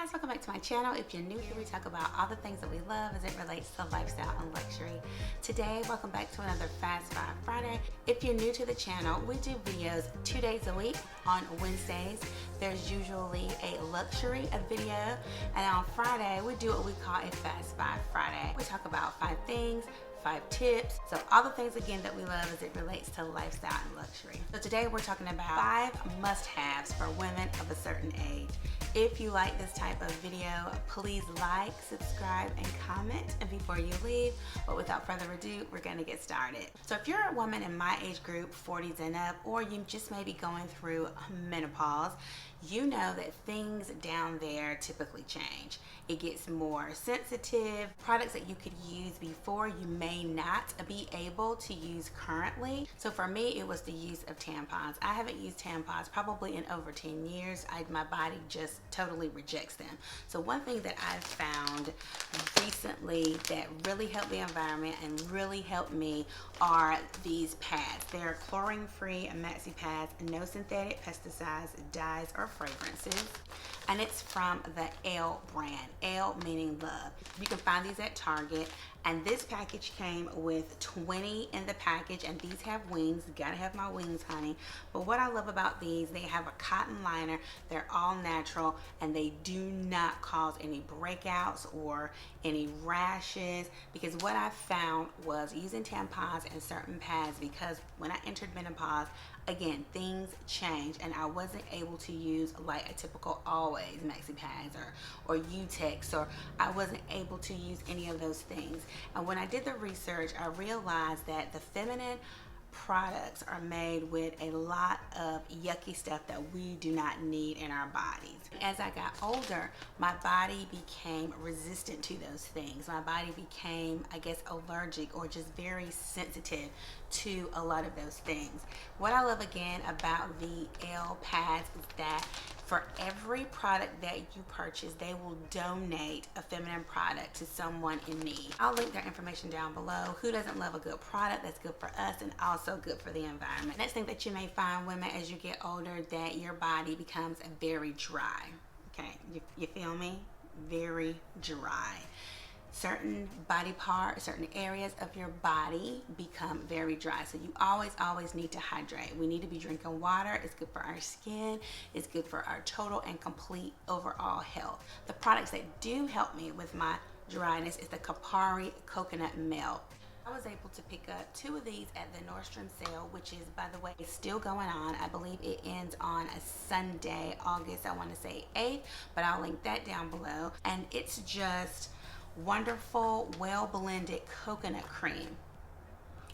guys, welcome back to my channel. If you're new here, we talk about all the things that we love as it relates to lifestyle and luxury. Today, welcome back to another Fast Five Friday. If you're new to the channel, we do videos 2 days a week. On Wednesdays, there's usually a luxury video, and on Friday, we do what we call a Fast Five Friday. We talk about 5 things, 5 tips, so all the things again that we love as it relates to lifestyle and luxury. So today we're talking about 5 must-haves for women of a certain age. If you like this type of video, please like, subscribe, and comment and before you leave. But without further ado, we're gonna get started. So if you're a woman in my age group, 40s and up, or you just may be going through menopause, you know that things down there typically change. It gets more sensitive. Products that you could use before you may not be able to use currently. So for me, it was the use of tampons. I haven't used tampons probably in over 10 years. My body just totally rejects them. So one thing that I've found recently that really helped the environment and really helped me are these pads. They're chlorine-free maxi pads, no synthetic pesticides, dyes, or fragrances, and it's from the L brand. L meaning love. You can find these at Target, and this package came with 20 in the package, and these have wings. Gotta have my wings, honey. But what I love about these, they have a cotton liner, they're all natural, and they do not cause any breakouts or any rashes, because what I found was using tampons and certain pads, because when I entered menopause, again, things changed and I wasn't able to use like a typical Always maxi pads or Utex, or I wasn't able to use any of those things. And when I did the research, I realized that the feminine products are made with a lot of yucky stuff that we do not need in our bodies. As I got older, my body became resistant to those things. My body became, I guess, allergic or just very sensitive to a lot of those things. What I love again about the L pads is that for every product that you purchase, they will donate a feminine product to someone in need. I'll link their information down below. Who doesn't love a good product that's good for us and also good for the environment? Next thing that you may find, women, as you get older, that your body becomes very dry. Okay, you feel me? Very dry. Certain body parts, certain areas of your body become very dry. So you always need to hydrate. We need to be drinking water. It's good for our skin. It's good for our total and complete overall health. The products that do help me with my dryness is the Kopari coconut milk. I was able to pick up 2 of these at the Nordstrom sale, which is, by the way, still going on. I believe it ends on a Sunday, August, I want to say 8th, but I'll link that down below. And it's just wonderful, well blended coconut cream,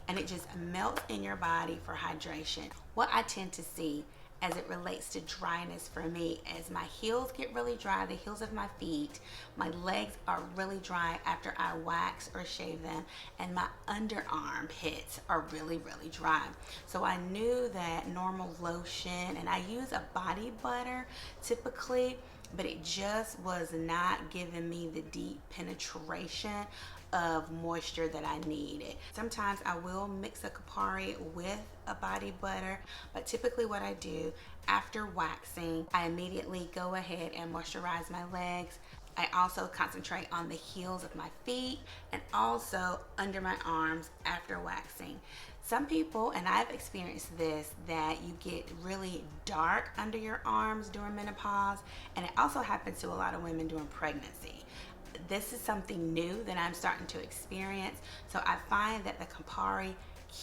and it just melts in your body for hydration. What I tend to see as it relates to dryness for me, as my heels get really dry, the heels of my feet, my legs are really dry after I wax or shave them, and my underarm pits are really dry. So I knew that normal lotion, and I use a body butter typically, but it just was not giving me the deep penetration of moisture that I needed. Sometimes I will mix a Kopari with a body butter, but typically what I do after waxing, I immediately go ahead and moisturize my legs. I also concentrate on the heels of my feet and also under my arms after waxing. Some people, and I've experienced this, that you get really dark under your arms during menopause, and it also happens to a lot of women during pregnancy. This is something new that I'm starting to experience, so I find that the Kopari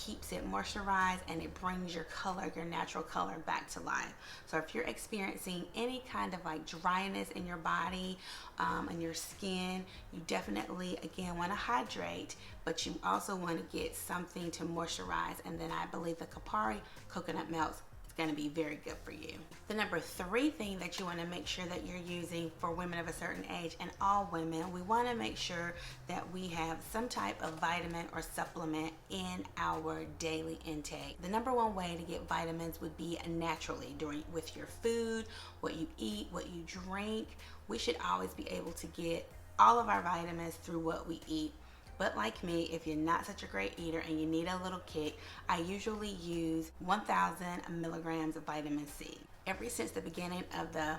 keeps it moisturized and it brings your color, your natural color, back to life. So if you're experiencing any kind of like dryness in your body and your skin, you definitely again want to hydrate, but you also want to get something to moisturize, and then I believe the Kopari coconut milk going to be very good for you. The number 3 thing that you want to make sure that you're using for women of a certain age, and all women, we want to make sure that we have some type of vitamin or supplement in our daily intake. The number 1 way to get vitamins would be naturally with your food, what you eat, what you drink. We should always be able to get all of our vitamins through what we eat. But like me, if you're not such a great eater and you need a little kick, I usually use 1,000 milligrams of vitamin C. Ever since the beginning of the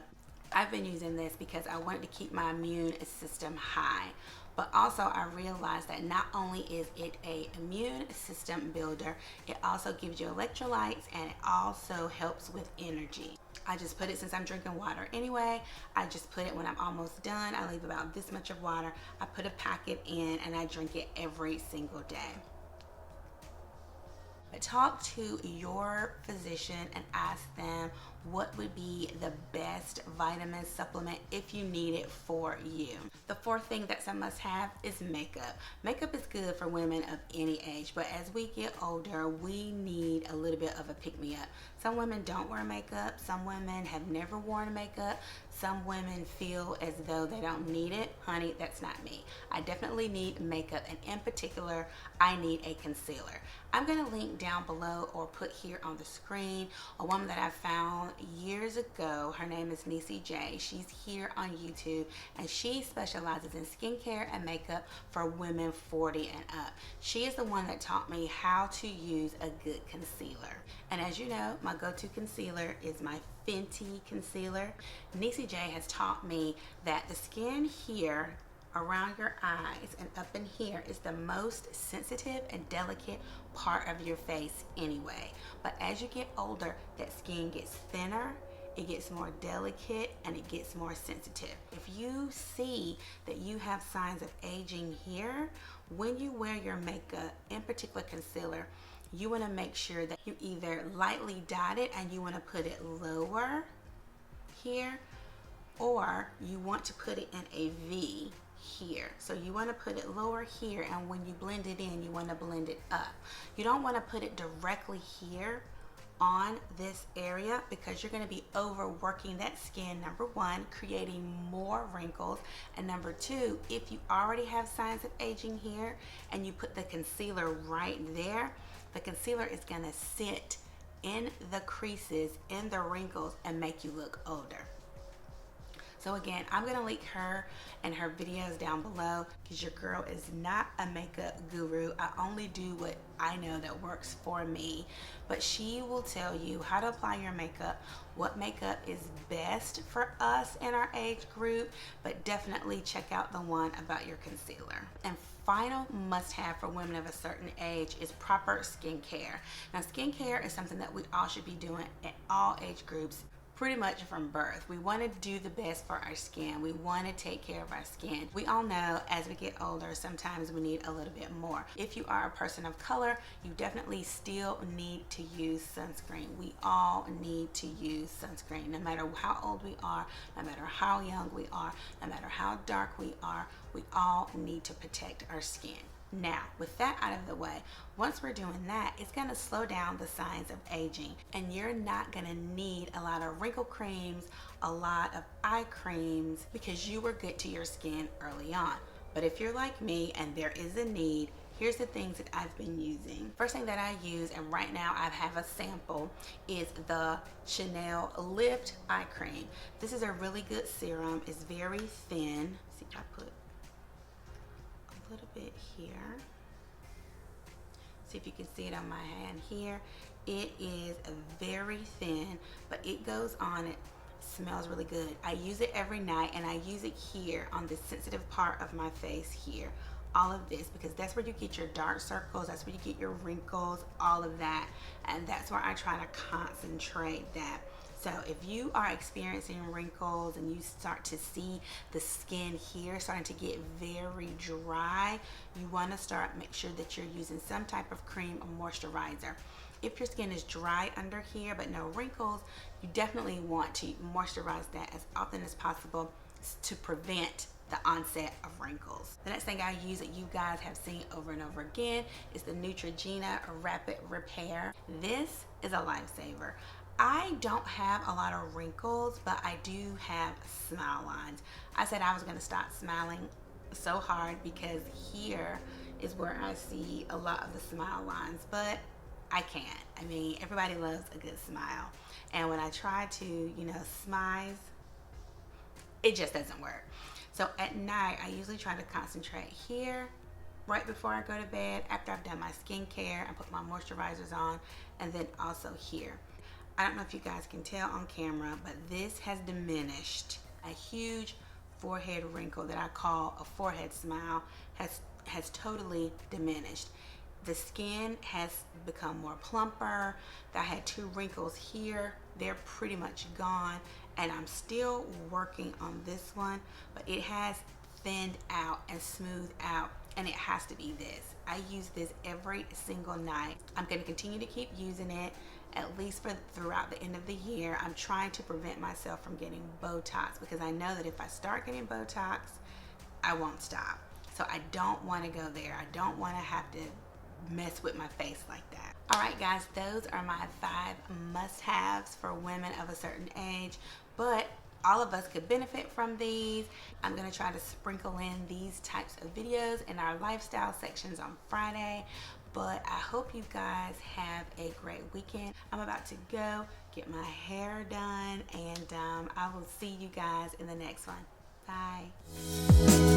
I've been using this because I wanted to keep my immune system high. But also I realized that not only is it a immune system builder, it also gives you electrolytes and it also helps with energy. I just put it, since I'm drinking water anyway, I just put it when I'm almost done. I leave about this much of water. I put a packet in and I drink it every single day. But talk to your physician and ask them what would be the best vitamin supplement if you need it for you. The fourth thing that's a must-have is makeup. Makeup is good for women of any age, but as we get older, we need a little bit of a pick-me-up. Some women don't wear makeup. Some women have never worn makeup. Some women feel as though they don't need it. Honey, that's not me. I definitely need makeup, and in particular, I need a concealer. I'm gonna link down below or put here on the screen a woman that I found years ago. Her name is NEECJAE. She's here on YouTube, and she specializes in skincare and makeup for women 40 and up. She is the one that taught me how to use a good concealer. And as you know, my go-to concealer is my Fenty concealer. NEECJAE has taught me that the skin here around your eyes and up in here is the most sensitive and delicate part of your face anyway. But as you get older, that skin gets thinner, it gets more delicate, and it gets more sensitive. If you see that you have signs of aging here, when you wear your makeup, in particular concealer, you want to make sure that you either lightly dot it and you want to put it lower here, or you want to put it in a V here. So you want to put it lower here, and when you blend it in, you want to blend it up. You don't want to put it directly here on this area because you're going to be overworking that skin, number one, creating more wrinkles, and number two, if you already have signs of aging here and you put the concealer right there, the concealer is going to sit in the creases, in the wrinkles, and make you look older. So again, I'm gonna link her and her videos down below because your girl is not a makeup guru. I only do what I know that works for me. But she will tell you how to apply your makeup, what makeup is best for us in our age group, but definitely check out the one about your concealer. And final must-have for women of a certain age is proper skincare. Now, skincare is something that we all should be doing at all age groups, pretty much from birth. We want to do the best for our skin. We want to take care of our skin. We all know as we get older, sometimes we need a little bit more. If you are a person of color, you definitely still need to use sunscreen. We all need to use sunscreen, no matter how old we are, no matter how young we are, no matter how dark we are, we all need to protect our skin. Now, with that out of the way, once we're doing that, it's going to slow down the signs of aging, and you're not going to need a lot of wrinkle creams, a lot of eye creams, because you were good to your skin early on. But if you're like me and there is a need, here's the things that I've been using. First thing that I use, and right now I have a sample, is the Chanel Lift Eye Cream. This is a really good serum. It's very thin. See, I put a little bit here. See if you can see it on my hand here. It is very thin, but it goes on. It smells really good. I use it every night, and I use it here on the sensitive part of my face here. All of this, because that's where you get your dark circles, that's where you get your wrinkles, all of that, and that's where I try to concentrate that. So if you are experiencing wrinkles and you start to see the skin here starting to get very dry, you want to make sure that you're using some type of cream or moisturizer. If your skin is dry under here but no wrinkles, you definitely want to moisturize that as often as possible to prevent the onset of wrinkles. The next thing I use that you guys have seen over and over again is the NEECJAE Rapid Repair. This is a lifesaver. I don't have a lot of wrinkles, but I do have smile lines. I said I was gonna stop smiling so hard because here is where I see a lot of the smile lines, but I can't. I mean, everybody loves a good smile. And when I try to, smize, it just doesn't work. So at night, I usually try to concentrate here, right before I go to bed, after I've done my skincare and put my moisturizers on, and then also here. I don't know if you guys can tell on camera, but this has diminished A huge forehead wrinkle that I call a forehead smile has totally diminished. The skin has become more plumper. I had 2 wrinkles here. They're pretty much gone, and I'm still working on this one, but it has thinned out and smoothed out, and it has to be this. I use this every single night. I'm going to continue to keep using it at least throughout the end of the year. I'm trying to prevent myself from getting Botox because I know that if I start getting Botox, I won't stop. So I don't want to go there. I don't want to have to mess with my face like that. All right, guys, those are my 5 must-haves for women of a certain age, but all of us could benefit from these. I'm gonna try to sprinkle in these types of videos in our lifestyle sections on Friday, but I hope you guys have a great weekend. I'm about to go get my hair done, and I will see you guys in the next one. Bye.